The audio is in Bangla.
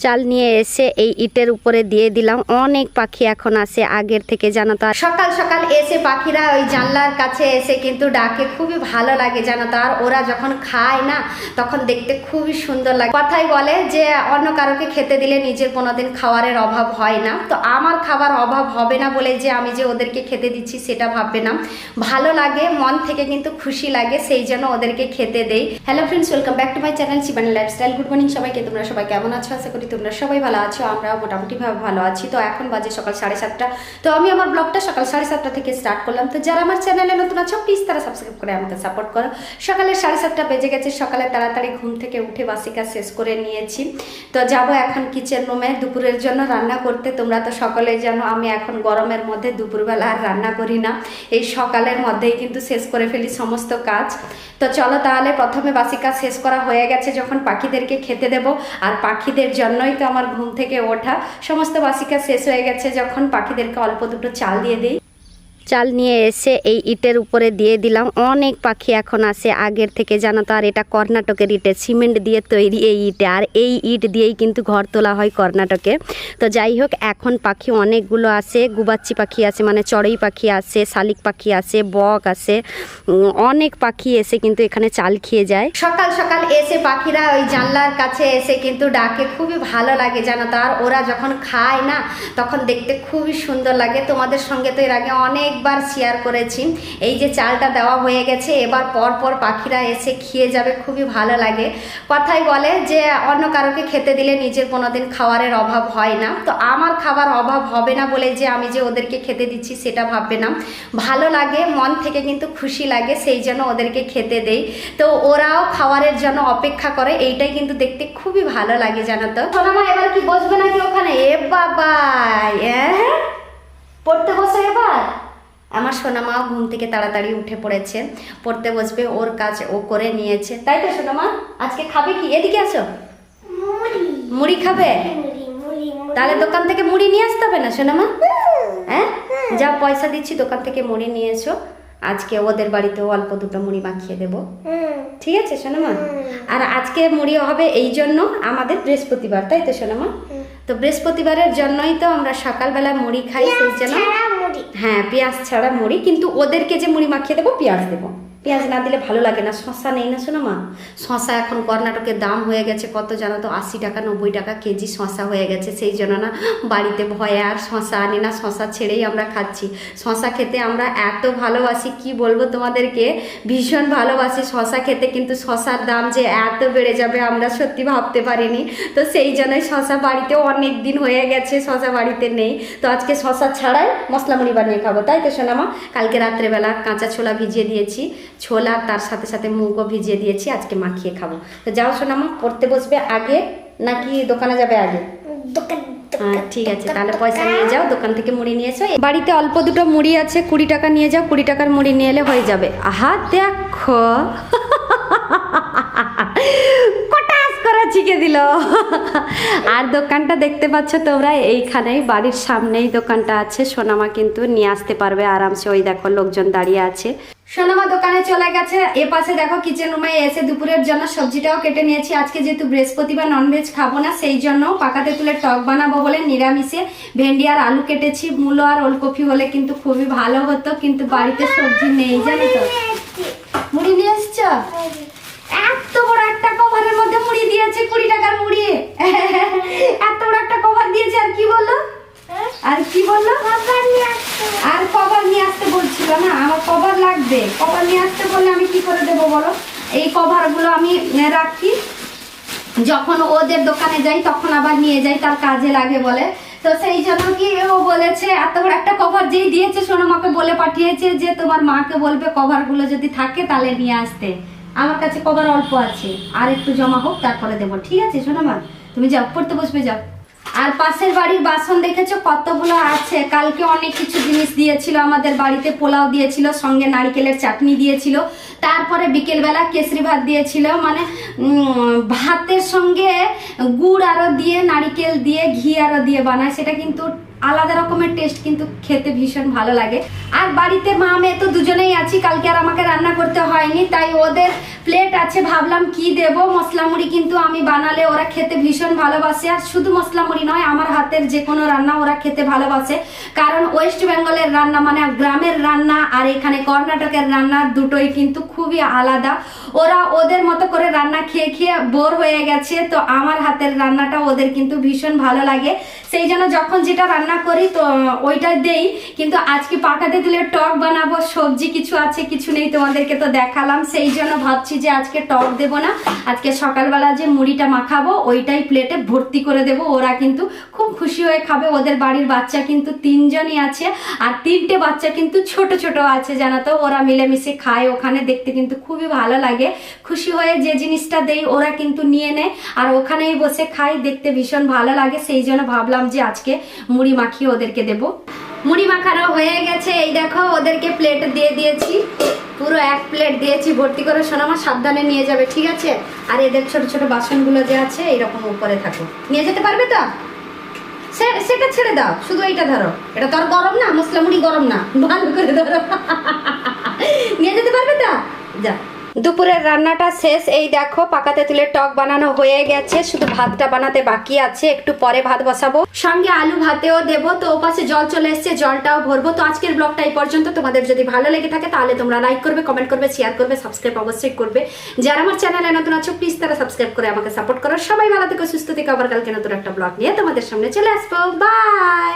চাল নিয়ে এসে এই ইটের উপরে দিয়ে দিলাম। অনেক পাখি এখন আসে আগের থেকে, জানো তো। সকাল সকাল এসে পাখিরা ওই জানলার কাছে এসে কিন্তু ডাকে, খুবই ভালো লাগে জানো তো। আর ওরা যখন খায় না তখন দেখতে খুবই সুন্দর লাগে। কথাই বলে যে অন্য কারোকে খেতে দিলে নিজের কোনোদিন খাবারের অভাব হয় না। তো আমার খাবার অভাব হবে না বলে যে আমি যে ওদেরকে খেতে দিচ্ছি সেটা ভাববে না, ভালো লাগে, মন থেকে কিন্তু খুশি লাগে, সেই জন্য ওদেরকে খেতে দেই। Hello friends, welcome back to my channel Shivani lifestyle. Good morning সবাইকে। তোমরা সবাই কেমন আছো? আশা করি তোমরা সবাই ভালো আছো, আমরাও মোটামুটিভাবে ভালো আছি। তো এখন বাজে সকাল 7:30। তো আমি আমার ব্লগটা সকাল 7:30 থেকে স্টার্ট করলাম। তো যারা আমার চ্যানেলে নতুন আছো প্লিজ তারা সাবস্ক্রাইব করে আমাকে সাপোর্ট করো। সকালে 7:30 বেজে গেছে। সকালে তাড়াতাড়ি ঘুম থেকে উঠে বাসি কাজ শেষ করে নিয়েছি। তো যাব এখন কিচেন রুমে দুপুরের জন্য রান্না করতে। তোমরা তো সকলেই জানো আমি এখন গরমের মধ্যে দুপুরবেলা আর রান্না করি না, এই সকালের মধ্যেই কিন্তু শেষ করে ফেলি সমস্ত কাজ। তো চলো তাহলে প্রথমে বাসি কাজ শেষ করা হয়ে গেছে, যখন পাখিদেরকে খেতে দেব, আর পাখিদের জন্যই তো আমার ঘুম থেকে ওঠা। সমস্ত বাসি কাজ শেষ হয়ে গেছে, যখন পাখিদেরকে অল্প দুটো চাল দিয়ে দিই। চাল নিয়ে এসে এই ইটের উপরে দিয়ে দিলাম। অনেক পাখি এখন আসে আগের থেকে, জানো তো। আর এটা কর্ণাটকের ইটে, সিমেন্ট দিয়ে তৈরি এই ইটে, আর এই ইট দিয়েই কিন্তু ঘর তোলা হয় কর্ণাটকে। তো যাই হোক, এখন পাখি অনেকগুলো আসে, গুবাচ্চি পাখি আছে, মানে চড়ুই পাখি আছে, শালিক পাখি আছে, বক আছে, অনেক পাখি এসে কিন্তু এখানে চাল খেয়ে যায়। সকাল সকাল এসে পাখিরা ওই জানলার কাছে এসে কিন্তু ডাকে, খুবই ভালো লাগে জানো তো। আর ওরা যখন খায় না তখন দেখতে খুবই সুন্দর লাগে। তোমাদের সঙ্গে তো এর আগে অনেকবার শেয়ার করেছি। এই যে চালটা দেওয়া হয়ে গেছে, এবার পর পাখিরা এসে খেয়ে যাবে, খুবই ভালো লাগে। কথাই বলে যে অন্য কারোকে খেতে দিলে নিজের কোনোদিন খাবারের অভাব হয় না। তো আমার খাবার অভাব হবে না বলে যে আমি যে ওদেরকে খেতে দিচ্ছি সেটা ভাববে না, ভালো লাগে, মন থেকে কিন্তু খুশি লাগে, সেই জন্য ওদেরকে খেতে দেই। তো ওরাও খাবারের জন্য অপেক্ষা করে, এইটাই কিন্তু দেখতে খুবই ভালো লাগে জানো তো। সোনামা এবার কি বসবে নাকি ওখানে? এ বাবা, পড়তে বসে এবার। আমার সোনামা ঘুম থেকে তাড়াতাড়ি উঠে পড়েছে, পড়তে বসবে, ওর কাজ ও করে নিয়েছে, তাই তো সোনামা? আজকে খাবে কি? এদিকে আসো। মুড়ি খাবে? তাহলে দোকান থেকে মুড়ি নিয়ে আসতে হবে না সোনামা? হ্যাঁ, যা পয়সা দিচ্ছি দোকান থেকে মুড়ি নিয়ে এসো। আজকে ওদের বাড়িতেও অল্প দুটো মুড়ি মাখিয়ে দেবো, ঠিক আছে সোনামা? আর আজকে মুড়ি হবে এই জন্য, আমাদের বৃহস্পতিবার, তাই তো সোনামা? তো বৃহস্পতিবারের জন্যই তো আমরা সকালবেলা মুড়ি খাই, সেই জন্য। হ্যাঁ, পেঁয়াজ ছাড়া মুড়ি, কিন্তু ওদেরকে যে মুড়ি মাখিয়ে দেবো পেঁয়াজ দেবো। পেঁয়াজ না দিলে ভালো লাগে না। শশা নেই না সোনামা? শশা এখন কর্ণাটকের দাম হয়ে গেছে কত জানো তো? 80 টাকা 90 টাকা কেজি শশা হয়ে গেছে, সেই জন্য না বাড়িতে ভয়ে আর শশা আনি না, শশা ছেড়েই আমরা খাচ্ছি। শশা খেতে আমরা এত ভালোবাসি, কি বলবো তোমাদেরকে, ভীষণ ভালোবাসি শশা খেতে, কিন্তু শশার দাম যে এত বেড়ে যাবে আমরা সত্যি ভাবতে পারিনি। তো সেই জন্যই শশা বাড়িতেও অনেক দিন হয়ে গেছে শশা বাড়িতে নেই। তো আজকে শশা ছাড়াই মশলা মুড়ি বানিয়ে খাবো, তাই তো সোনামা? কালকে রাত্রেবেলা কাঁচা ছোলা ভিজিয়ে দিয়েছি, ছোলা তার সাথে সাথে মুগও ভিজিয়ে দিয়েছি, আজকে মাখিয়ে খাবো। তো যাও সোনামা, পড়তে বসবে আগে নাকি দোকানে যাবে আগে? হ্যাঁ ঠিক আছে, তাহলে পয়সা নিয়ে যাও, দোকান থেকে মুড়ি নিয়ে এসো। বাড়িতে অল্প দুটো মুড়ি আছে, 20 টাকা নিয়ে যাও, 20 টাকার মুড়ি নিয়ে এলে হয়ে যাবে। আহা দেখো শিখে দিল। আর দোকানটা দেখতে পাচ্ছ তোমরা, এইখানেই বাড়ির সামনেই দোকানটা আছে। সোনামা কিন্তু নিয়ে আসতে পারবে আরামসে। ওই দেখো লোকজন দাঁড়িয়ে আছে। সোনামা দোকানে চলে গেছে। এ পাশে দেখো কিচেন রুমে এসে দুপুরের জন্য সবজিটাও কেটে নিয়েছি। আজকে যেহেতু বৃহস্পতিবার ননভেজ খাবো না, সেই জন্য পাকাতে তুলে টক বানাবো বলে নিরামিষে ভেন্ডি আর আলু কেটেছি। মূলো আর ওলকপি হলে কিন্তু খুবই ভালো হতো, কিন্তু বাড়িতে সবজি নেই জানো তো। মুড়ি নিয়ে এসছো? এত বড় একটা কভারের মধ্যে মুড়ি দিয়েছে, 20 টাকার মুড়ি। এত বড় একটা কভার দিয়েছে। আর কি বললো? আর কি বললো? আর কভার নিয়ে আসতে বলছিল না, আমার কভার লাগবে। কভার নিয়ে আসতে বললে আমি কি করে দেবো বলো? এই কভারগুলো আমি রাখি, যখন ওদের দোকানে যাই তখন আবার নিয়ে যাই, তার কাজে লাগে বলে। তো সেই জন্য কি ও বলেছে এত বড় একটা কভার যেই দিয়েছে, সোনামাকে বলে পাঠিয়েছে যে তোমার মাকে বলবে কভারগুলো যদি থাকে তাহলে নিয়ে আসতে। আমার কাছে কভার অল্প আছে, আর একটু জমা হোক তারপরে দেবো, ঠিক আছে সোনামা? তুমি যাও, পড়তে বসবে, যাও। আর পাশের বাড়ির বাসন দেখেছো কতগুলো আছে। কালকে অনেক কিছু জিনিস দিয়েছিল আমাদের বাড়িতে, পোলাও দিয়েছিল, সঙ্গে নারকেলের চাটনি দিয়েছিল, তারপরে বিকেলবেলা কেসরি ভাত দিয়েছিল, মানে ভাতের সঙ্গে গুড় আরও দিয়ে, নারকেল দিয়ে, ঘি আরও দিয়ে বানায়, সেটা কিন্তু আলাদা রকমের টেস্ট, কিন্তু খেতে ভীষণ ভালো লাগে। আর বাড়িতে মা মেয়ে তো দুজনেই আছি, কালকে আর আমাকে রান্না করতে হয়নি, তাই ওদের প্লেট আছে, ভাবলাম কি দেব। মশলা মুড়ি কিন্তু আমি বানালে ওরা খেতে ভীষণ ভালোবাসে, আর শুধু মশলা মুড়ি নয়, আমার হাতের যে কোনো রান্না ওরা খেতে ভালোবাসে। কারণ ওয়েস্ট বেঙ্গলের রান্না মানে গ্রামের রান্না আর এখানে কর্ণাটকের রান্না দুটোই কিন্তু খুবই আলাদা। ওরা ওদের মতো করে রান্না খেয়ে খেয়ে বোর হয়ে গেছে, তো আমার হাতের রান্নাটা ওদের কিন্তু ভীষণ ভালো লাগে। সেই জন্য যখন যেটা রান্না করি তো ওইটা দেই। কিন্তু আজকে পাকা তেঁতুলের টক বানাবো, সবজি কিছু আছে কিছু নেই, তোমাদেরকে তো দেখালাম। সেই জন্য ভাবছি যে আজকে টক দেব না, আজকে সকালবেলা যে মুড়িটা মাখাবো ওইটাই প্লেটে ভর্তি করে দেব। ওরা কিন্তু খুব খুশি হয়ে খাবে। ওদের বাড়ির বাচ্চা কিন্তু 3 জনই আছে, আর 3টে বাচ্চা কিন্তু ছোট ছোট আছে, জানো তো। ওরা মিলেমিশে খায় ওখানে, দেখতে কিন্তু খুবই ভালো লাগে। খুশি হয়ে যে জিনিসটা দেই ওরা কিন্তু নিয়ে নেয়, আর ওখানেই বসে খাই, দেখতে ভীষণ ভালো লাগে। সেই জন্য ভাবলাম যে আজকে মুড়ি মাখিয়ে ওদেরকে দেব। মুড়ি মাখানো হয়ে গেছে, এই দেখো ওদেরকে প্লেট দিয়ে দিয়েছি, পুরো 1 প্লেট দিয়েছি ভর্তি করে। সোনামা সাবধানে নিয়ে যাবে, ঠিক আছে? আর এদের ছোট ছোট বাসনগুলো যে আছে এইরকম উপরে থাকো, নিয়ে যেতে পারবে তো? সেটা ছেড়ে দাও, শুধু এইটা ধরো। এটা তো আর গরম না, মশলা মুড়ি গরম না, ভালো করে ধরো। নিয়ে যেতে পারবে তো? যা। দুপুরের রান্নাটা শেষ, এই দেখো পাকা তেঁতুলের টক বানানো হয়ে গেছে, শুধু ভাতটা বানাতে বাকি আছে, একটু পরে ভাত বসাবো, সঙ্গে আলু ভাতেও দেবো। তো ওপাশে জল চলে এসছে, জলটাও ভরবো। তো আজকের ব্লগটা এই পর্যন্ত। তোমাদের যদি ভালো লেগে থাকে তাহলে তোমরা লাইক করবে, কমেন্ট করবে, শেয়ার করবে, সাবস্ক্রাইব অবশ্যই করবে। যারা আমার চ্যানেলে নতুন আছো প্লিজ তারা সাবস্ক্রাইব করে আমাকে সাপোর্ট করো। সবাই ভালো থেকো, সুস্থ থেকো। আবার কালকে নতুন একটা ব্লগ নিয়ে তোমাদের সামনে চলে আসবো। বাই।